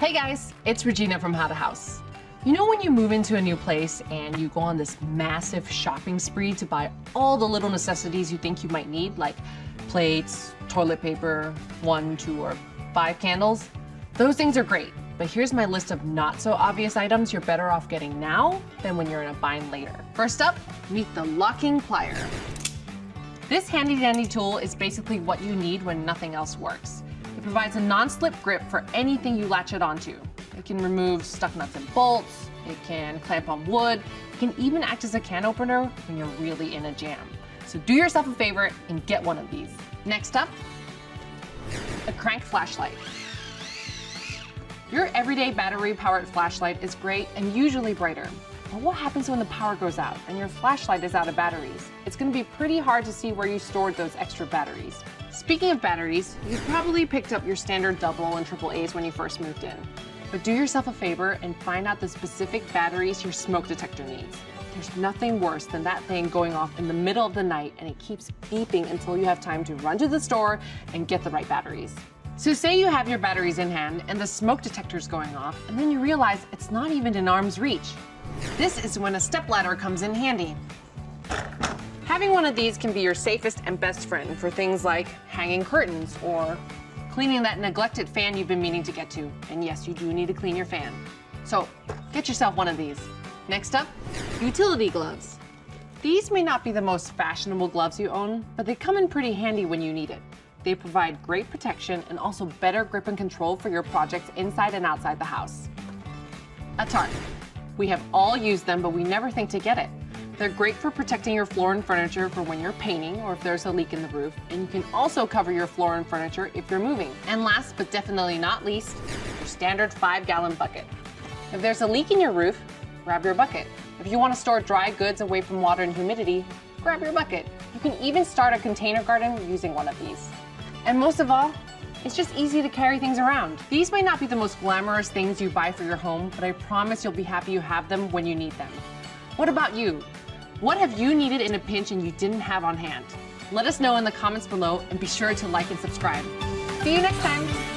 Hey guys, it's Regina from How to House. You know when you move into a new place and you go on this massive shopping spree to buy all the little necessities you think you might need, like plates, toilet paper, 1, 2, or 5 candles? Those things are great, but here's my list of not so obvious items you're better off getting now than when you're in a bind later. First up, meet the locking plier. This handy dandy tool is basically what you need when nothing else works. It provides a non-slip grip for anything you latch it onto. It can remove stuck nuts and bolts, it can clamp on wood, it can even act as a can opener when you're really in a jam. So do yourself a favor and get one of these. Next up, a crank flashlight. Your everyday battery-powered flashlight is great and usually brighter. But what happens when the power goes out and your flashlight is out of batteries? It's going to be pretty hard to see where you stored those extra batteries. Speaking of batteries, you probably picked up your standard double and triple A's when you first moved in. But do yourself a favor and find out the specific batteries your smoke detector needs. There's nothing worse than that thing going off in the middle of the night and it keeps beeping until you have time to run to the store and get the right batteries. So say you have your batteries in hand and the smoke detector's going off, and then you realize it's not even in arm's reach. This is when a stepladder comes in handy. Having one of these can be your safest and best friend for things like hanging curtains or cleaning that neglected fan you've been meaning to get to. And yes, you do need to clean your fan. So get yourself one of these. Next up, utility gloves. These may not be the most fashionable gloves you own, but they come in pretty handy when you need it. They provide great protection and also better grip and control for your projects inside and outside the house. A tarp. We have all used them, but we never think to get it. They're great for protecting your floor and furniture for when you're painting or if there's a leak in the roof, and you can also cover your floor and furniture if you're moving. And last but definitely not least, your standard 5-gallon bucket. If there's a leak in your roof, grab your bucket. If you want to store dry goods away from water and humidity, grab your bucket. You can even start a container garden using one of these. And most of all, it's just easy to carry things around. These might not be the most glamorous things you buy for your home, but I promise you'll be happy you have them when you need them. What about you? What have you needed in a pinch and you didn't have on hand? Let us know in the comments below and be sure to like and subscribe. See you next time.